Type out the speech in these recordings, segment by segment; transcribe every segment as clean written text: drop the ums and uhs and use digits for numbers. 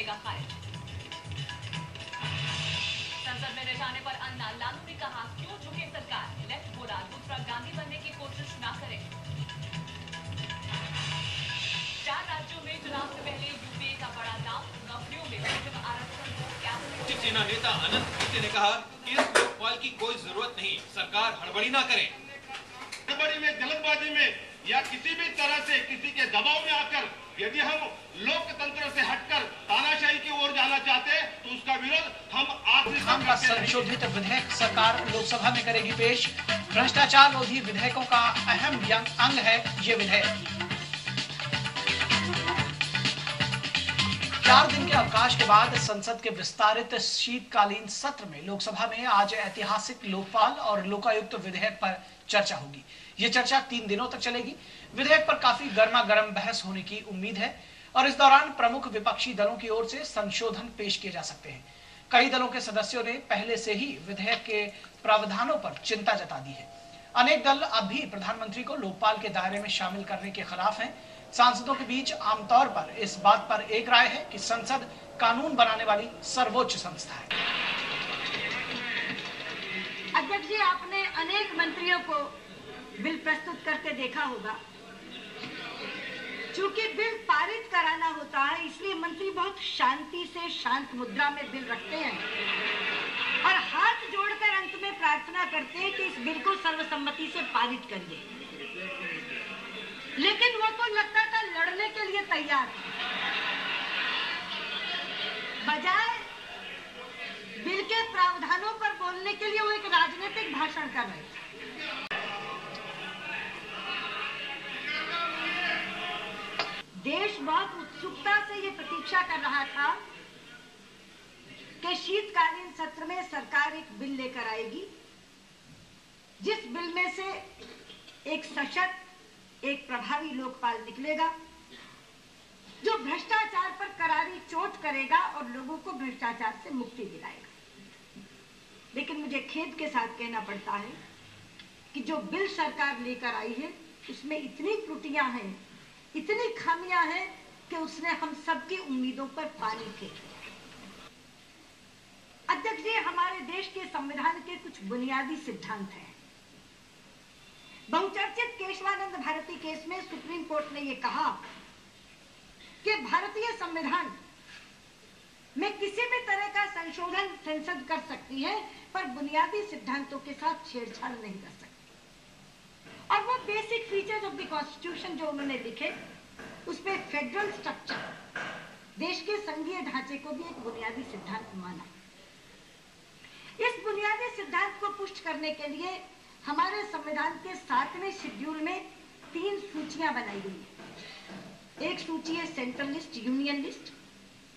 करेगा खारिज। संसद में ले जाने पर अन्ना लालू ने कहा, क्यों झुके सरकार? लेफ्ट बोला, दूसरा गांधी बनने की कोशिश ना करें। 4 राज्यों में चुनाव से पहले यूपीए का बड़ा दाव, नौकरियों में आरक्षण को कैबिनेट। शिवसेना नेता अनंत गीते ने कहा कि इस लोकपाल की कोई जरूरत नहीं, सरकार हड़बड़ी ना करे। हड़बड़ी में, जल्दबाजी में या किसी भी तरह से किसी के दबाव में आकर यदि हम लोकतंत्र से हटकर तानाशाही की ओर जाना चाहते हैं तो उसका विरोध हम आखिरी तक का संशोधित विधेयक सरकार लोकसभा में करेगी पेश। भ्रष्टाचार रोधी विधेयकों का अहम अंग है ये विधेयक। 4 दिन के अवकाश के बाद संसद के विस्तारित शीतकालीन सत्र में लोकसभा में आज ऐतिहासिक लोकपाल और लोकायुक्त विधेयक पर चर्चा होगी। ये चर्चा 3 दिनों तक चलेगी। विधेयक पर काफी गर्मा गर्म बहस होने की उम्मीद है और इस दौरान प्रमुख विपक्षी दलों की ओर से संशोधन पेश किए जा सकते हैं। कई दलों के सदस्यों ने पहले से ही विधेयक के प्रावधानों पर चिंता जता दी है। अनेक दल अब भी प्रधानमंत्री को लोकपाल के दायरे में शामिल करने के खिलाफ हैं। सांसदों के बीच आमतौर पर इस बात पर एक राय है कि संसद कानून बनाने वाली सर्वोच्च संस्था है। अध्यक्ष जी, आपने अनेक मंत्रियों को बिल प्रस्तुत करके देखा होगा। चूंकि बिल पारित कराना होता है, इसलिए मंत्री बहुत शांति से शांत मुद्रा में बिल रखते हैं और हाथ जोड़कर अंत में प्रार्थना करते हैं कि इस बिल को सर्वसम्मति से पारित करिए। लेकिन वो तो लगता था लड़ने के लिए तैयार, बजाय बिल के प्रावधानों पर बोलने के लिए वो एक राजनीतिक भाषण कर रहे थे। देश बहुत उत्सुकता से ये प्रतीक्षा कर रहा था कि शीतकालीन सत्र में सरकार एक बिल लेकर आएगी, जिस बिल में से एक सशक्त, एक प्रभावी लोकपाल निकलेगा जो भ्रष्टाचार पर करारी चोट करेगा और लोगों को भ्रष्टाचार से मुक्ति दिलाएगा। लेकिन मुझे खेद के साथ कहना पड़ता है कि जो बिल सरकार लेकर आई है उसमें इतनी त्रुटियां हैं, इतनी खामियां हैं कि उसने हम सबकी उम्मीदों पर पानी फेर दिया। अध्यक्ष जी, हमारे देश के संविधान के कुछ बुनियादी सिद्धांत हैं। बहुचर्चित केशवानंद भारती केस में सुप्रीम कोर्ट ने यह कहा कि भारतीय संविधान में किसी भी तरह का संशोधन संसद कर सकती है, पर बुनियादी सिद्धांतों के साथ छेड़छाड़ नहीं कर सकती। और वो basic features of the constitution जो उन्होंने लिखे, उसमें फेडरल स्ट्रक्चर, देश के संघीय ढांचे को भी एक बुनियादी सिद्धांत माना। इस बुनियादी सिद्धांत को पुष्ट करने के लिए हमारे संविधान के 7वें शेड्यूल में 3 सूचियां बनाई गई है। एक सूची है सेंट्रल लिस्ट, यूनियन लिस्ट,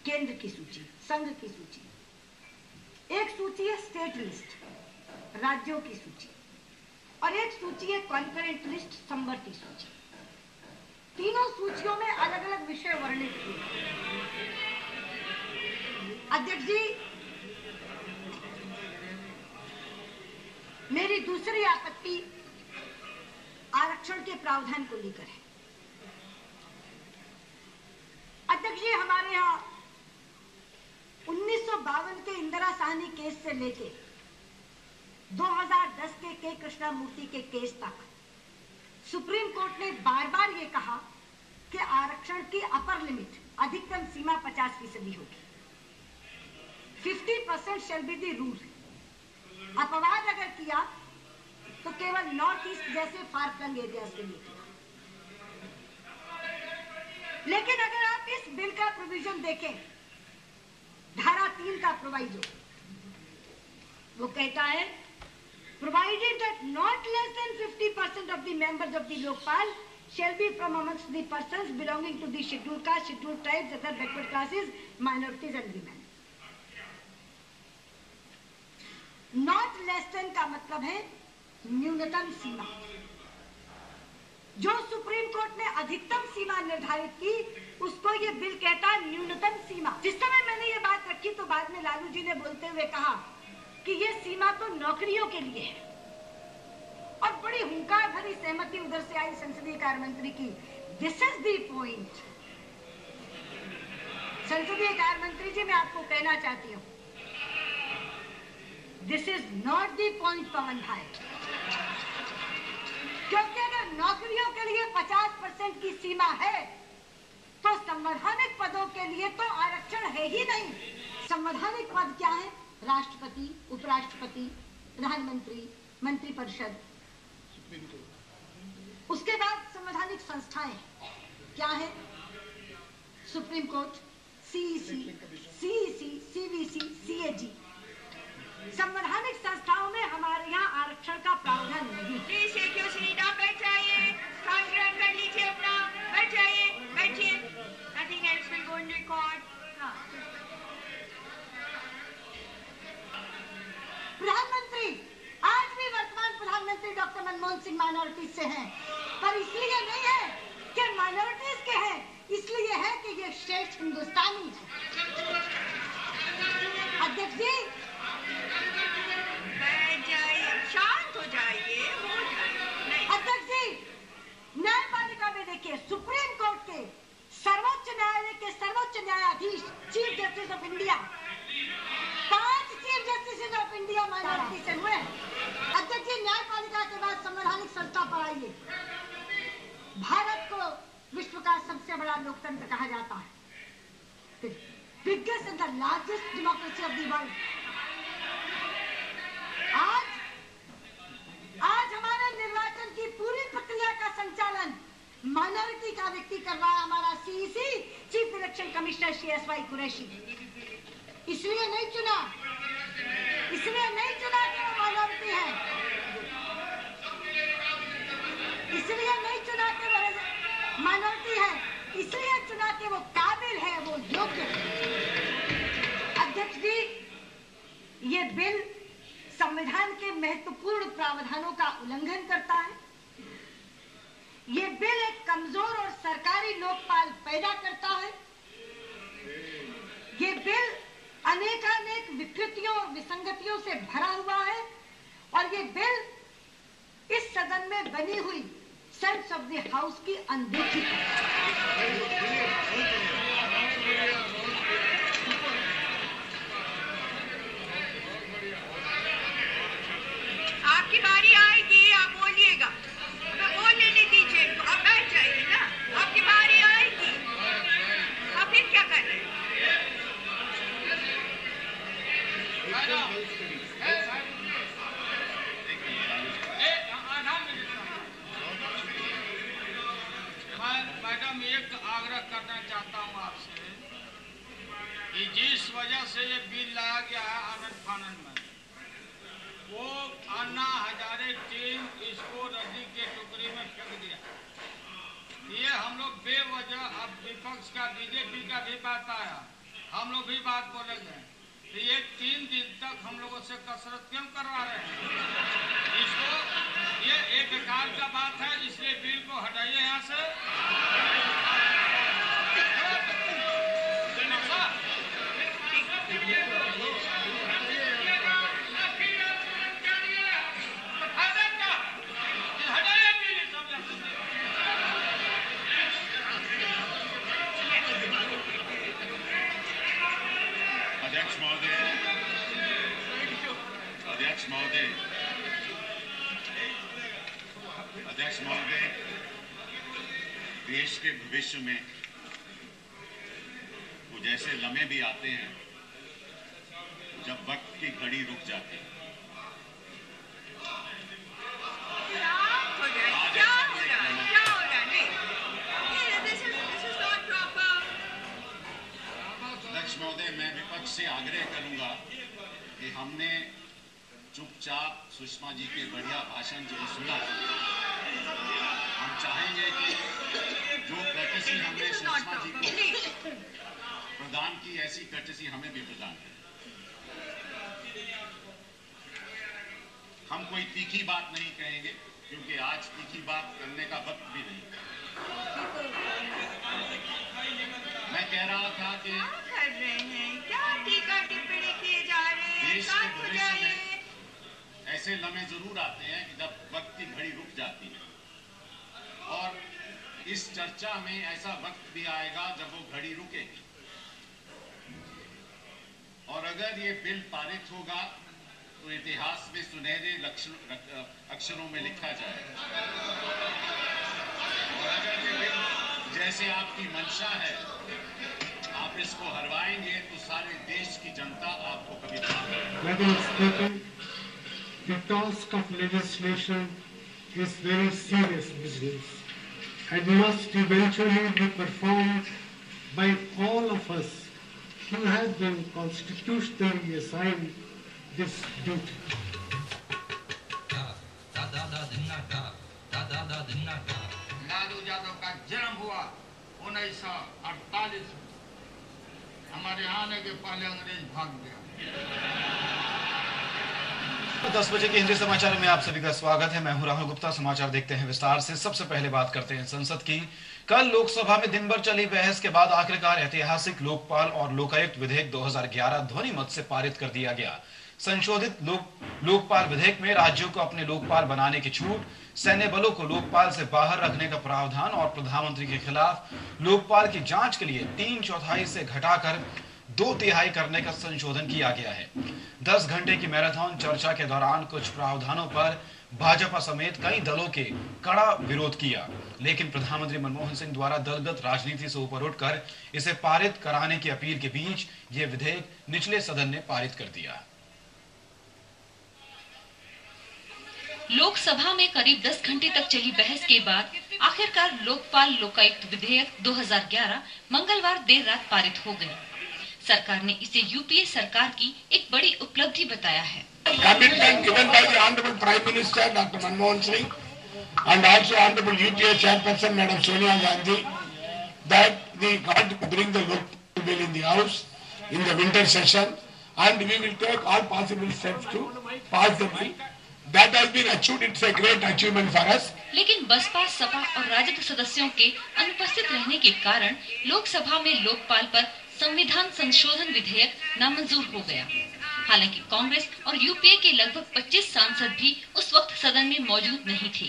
केंद्र की सूची, संघ की सूची। एक सूची है स्टेट लिस्ट, राज्यों की सूची, और एक सूची है कॉन्करेंट लिस्ट, समवर्ती सूची। तीनों सूचियों में अलग अलग विषय वर्णित किए। अध्यक्ष जी, मेरी दूसरी आपत्ति आरक्षण के प्रावधान को लेकर है। अध्यक्ष जी, हमारे यहाँ 1952 के इंदिरा साहनी केस से लेके 2010 के कृष्णामूर्ति के केस तक सुप्रीम कोर्ट ने बार बार ये कहा कि आरक्षण की अपर लिमिट, अधिकतम सीमा 50% होगी। 50% शैल बी द रूल। अपवाद अगर किया तो केवल नॉर्थ ईस्ट जैसे फार फ्लंग एरियाज के लिए किया। लेकिन अगर आप इस बिल का प्रोविजन देखें, धारा 3 का प्रोवाइजो, वो कहता है provided that not less than 50% of the members of the Lokpal shall be from amongst the persons belonging to the scheduled caste, scheduled tribes, other backward classes, minorities and women. Not less than का मतलब है न्यूनतम सीमा। जो supreme court ने अधिकतम सीमा निर्धारित की, उसको ये बिल कहता है न्यूनतम सीमा। जिस समय मैंने ये बात रखी तो बाद में लालू जी ने बोलते हुए कहा कि ये सीमा तो नौकरियों के लिए है, और बड़ी हुंकार भरी सहमति उधर से आई संसदीय कार्य मंत्री की। This is the point. संसदीय कार्य मंत्री जी, मैं आपको कहना चाहती हूँ, this is not the point Pawan भाई, क्योंकि अगर नौकरियों के लिए 50% की सीमा है तो संवैधानिक पदों के लिए तो आरक्षण है ही नहीं। संवैधानिक पद क्या है? राष्ट्रपति, उपराष्ट्रपति, प्रधानमंत्री, मंत्रिपरिषद। उसके बाद संवैधानिक संस्थाएं क्या है? Supreme court, CEC, CEC, CVC, CAG. संवैधानिक संस्थाओं में हमारे यहाँ आरक्षण का प्रावधान नहीं। प्लीज एक सुनीता बैठ जाइए, कॉन्फ्रेंस कर लीजिए अपना, बैठ जाइए, बैठिए। Nothing else will go in record. प्रधानमंत्री, आज भी वर्तमान प्रधानमंत्री डॉक्टर मनमोहन सिंह माइनॉरिटी से हैं, पर इसलिए नहीं है कि माइनॉरिटीज के हैं, इसलिए है कि ये श्रेष्ठ हिंदुस्तानी है। अध्यक्ष जी, बैठ जाइए, शांत हो जाइए, हो जाइए। अध्यक्ष जी, न्यायपालिका में देखिए, सुप्रीम कोर्ट के सर्वोच्च न्यायालय के सर्वोच्च न्यायाधीश, chief justice of India, 5 chief justice of India minority से हुए। अध्यक्ष जी, न्यायपालिका के बाद संवैधानिक संस्था पर आइए। भारत को विश्व का सबसे बड़ा लोकतंत्र कहा जाता है, biggest and the largest democracy of the world. आज हमारे निर्वाचन की पूरी प्रक्रिया का संचालन माइनॉरिटी का व्यक्ति कर रहा है, हमारा CEC, chief election commissioner Shri SY Qureshi. इसलिए नहीं चुना कि वो माइनॉरिटी है, इसलिए नहीं चुना कि वो माइनॉरिटी है, इसलिए चुना कि वो काबिल है, वो योग्य है। अध्यक्ष जी, ये बिल संविधान के महत्वपूर्ण प्रावधानों का उल्लंघन करता है। ये बिल एक कमजोर और सरकारी लोकपाल पैदा करता है। ये बिल अनेकानेक विकृतियों और विसंगतियों से भरा हुआ है और ये बिल इस सदन में बनी हुई सेंस ऑफ द हाउस की अनदेखी करता है। आपकी बारी आएगी, आप बोलिएगा, बोलने नहीं दीजिए, आप बैठ जाइए ना, आपकी बारी आएगी। आप फिर क्या कर रहे हैं? मैडम, एक आग्रह करना चाहता हूँ आपसे कि जिस वजह से ये बिल लाया गया है आनंद फानंद में, वो अन्ना हजारे टीम इसको रद्दी के टुकड़ी में फेंक दिया। ये हम लोग बेवजह, अब विपक्ष का, बीजेपी का भी बात आया, हम लोग भी बात बोलेंगे, तो ये 3 दिन तक हम लोगों से कसरत क्यों करवा रहे हैं? इसको, ये एक बेकार का बात है, इसलिए बिल को हटाइए यहाँ से। अध्यक्ष महोदय, देश के भविष्य में कुछ ऐसे लम्हे भी आते हैं जब वक्त की घड़ी रुक जाती है। अध्यक्ष महोदय, मैं विपक्ष से आग्रह करूंगा कि हमने चुपचाप सुषमा जी के बढ़िया भाषण जो सुना, हम चाहेंगे कि जो कर्टसी हमने सुषमा जी को प्रदान की, ऐसी कर्टसी हमें भी प्रदान करें। हम कोई तीखी बात नहीं कहेंगे, क्योंकि आज तीखी बात करने का वक्त भी नहीं। मैं कह रहा था कि कर रहे हैं क्या, टीका टिप्पणी किए जा रहे हैं, देश के भविष्य में ऐसे लम्हे जरूर आते हैं कि जब वक्त की घड़ी रुक जाती है, और इस चर्चा में ऐसा वक्त भी आएगा जब वो घड़ी रुकेगी। और अगर ये बिल पारित होगा तो इतिहास में सुनहरे अक्षरों में लिखा जाएगा। और अगर ये बिल जैसे आपकी मंशा है, आप इसको हरवाएंगे तो सारे देश की जनता आपको कभी Madam Speaker, the task of legislation is very serious business and must eventually be performed by all of us who have been constitutionally assigned this duty. Lalu Yadav का जन्म हुआ 1948 में। हमारे आने के पहले अंग्रेज भाग गया। 10 बजे के हिंदी समाचार में आप सभी का स्वागत है। मैं हूं राहुल गुप्ता। समाचार देखते हैं विस्तार से। सबसे पहले बात करते हैं संसद की। कल लोकसभा में दिन भर चली बहस के बाद आखिरकार ऐतिहासिक लोकपाल और लोकायुक्त विधेयक 2011 ध्वनि मत से पारित कर दिया गया। संशोधित लोकपाल विधेयक में राज्यों को अपने लोकपाल बनाने की छूट, सैन्य बलों को लोकपाल से बाहर रखने का प्रावधान और प्रधानमंत्री के खिलाफ लोकपाल की जांच के लिए 3/4 से घटाकर 2/3 करने का संशोधन किया गया है। 10 घंटे की मैराथन चर्चा के दौरान कुछ प्रावधानों पर भाजपा समेत कई दलों के कड़ा विरोध किया, लेकिन प्रधानमंत्री मनमोहन सिंह द्वारा दलगत राजनीति से ऊपर उठकर इसे पारित कराने की अपील के बीच यह विधेयक निचले सदन ने पारित कर दिया। लोकसभा में करीब 10 घंटे तक चली बहस के बाद आखिरकार लोकपाल लोकायुक्त विधेयक 2011 मंगलवार देर रात पारित हो गया। सरकार ने इसे यूपीए सरकार की एक बड़ी उपलब्धि बताया है। Commitment given by the Honorable Prime Minister Dr. Manmohan Singh and also Honorable UPA Chairperson Madam Sonia Gandhi that we got to bring the local bill in the House in the winter session and we will take all possible steps to pass the bill. That has been achieved. It's a great achievement for us. लेकिन बसपा, सपा और राजद सदस्यों के अनुपस्थित रहने के कारण लोकसभा में लोकपाल पर संविधान संशोधन विधेयक नामंजूर हो गया। हालांकि कांग्रेस और यूपीए के लगभग 25 सांसद भी उस वक्त सदन में मौजूद नहीं थे।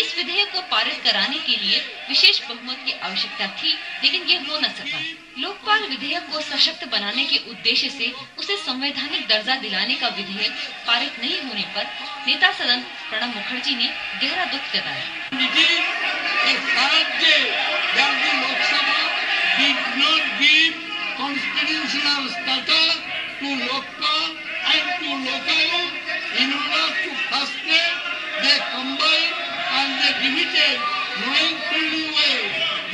इस विधेयक को पारित कराने के लिए विशेष बहुमत की आवश्यकता थी, लेकिन ये हो न सका। लोकपाल विधेयक को सशक्त बनाने के उद्देश्य से उसे संवैधानिक दर्जा दिलाने का विधेयक पारित नहीं होने पर नेता सदन प्रणब मुखर्जी ने गहरा दुख जताया। Constitutional status to local and to local in order to frustrate, they combined and they limited, knowing fully well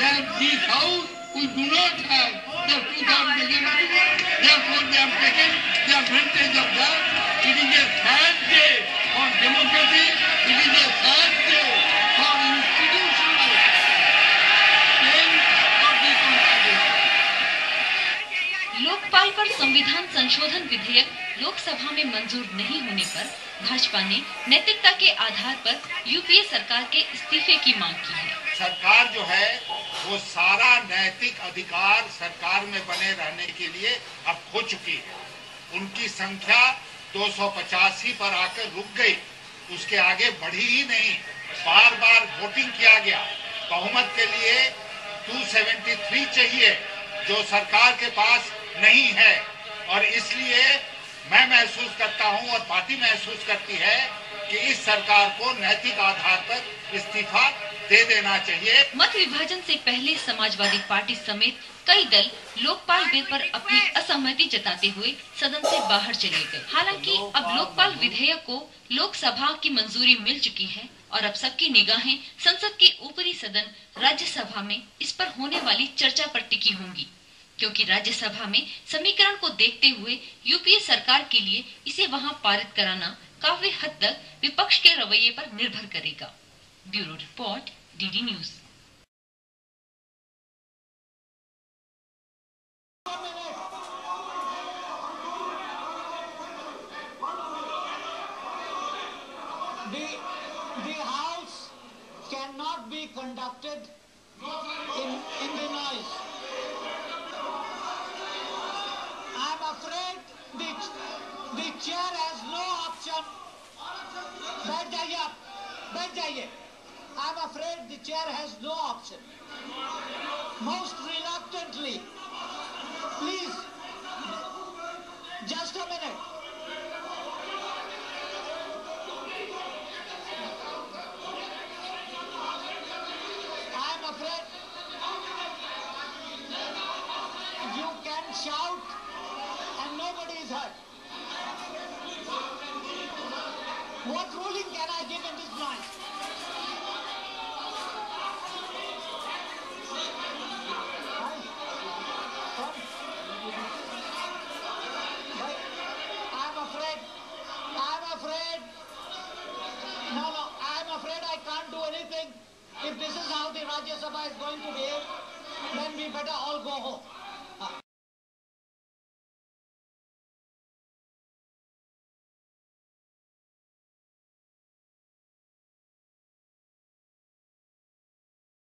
that this house we do not have the 2/3 majority. Therefore, they have taken the advantage of that. It is a sad day for democracy. It is a sad day for institutional change of the constitution. Lokpal पर संविधान संशोधन विधेयक लोकसभा में मंजूर नहीं होने पर भाजपा ने नैतिकता के आधार पर यूपीए सरकार के इस्तीफे की मांग की है। सरकार जो है वो सारा नैतिक अधिकार सरकार में बने रहने के लिए अब खो चुकी है। उनकी संख्या 285 पर आकर रुक गई, उसके आगे बढ़ी ही नहीं। बार बार वोटिंग किया गया, बहुमत के लिए 273 चाहिए जो सरकार के पास नहीं है, और इसलिए मैं महसूस करता हूं और पार्टी महसूस करती है कि इस सरकार को नैतिक आधार पर इस्तीफा दे देना चाहिए। मत विभाजन से पहले समाजवादी पार्टी समेत कई दल लोकपाल बिल पर अपनी असहमति जताते हुए सदन से बाहर चले गए। हालांकि अब लोकपाल विधेयक को लोकसभा की मंजूरी मिल चुकी है और अब सबकी निगाहें संसद के ऊपरी सदन राज्यसभा में इस पर होने वाली चर्चा पर टिकी होंगी, क्योंकि राज्यसभा में समीकरण को देखते हुए यूपीए सरकार के लिए इसे वहां पारित कराना काफी हद तक विपक्ष के रवैये पर निर्भर करेगा। Bureau report, DD news. The house cannot be conducted in the noise. I'm afraid the chair has no option. बैठ जाइए। I'm afraid the chair has no option. Most reluctantly, please. Just a minute. I'm afraid you can shout and nobody is hurt. What ruling can I give in this noise? I'm afraid I can't do anything. If this is how the Rajya Sabha is going to behave, then we better all go home.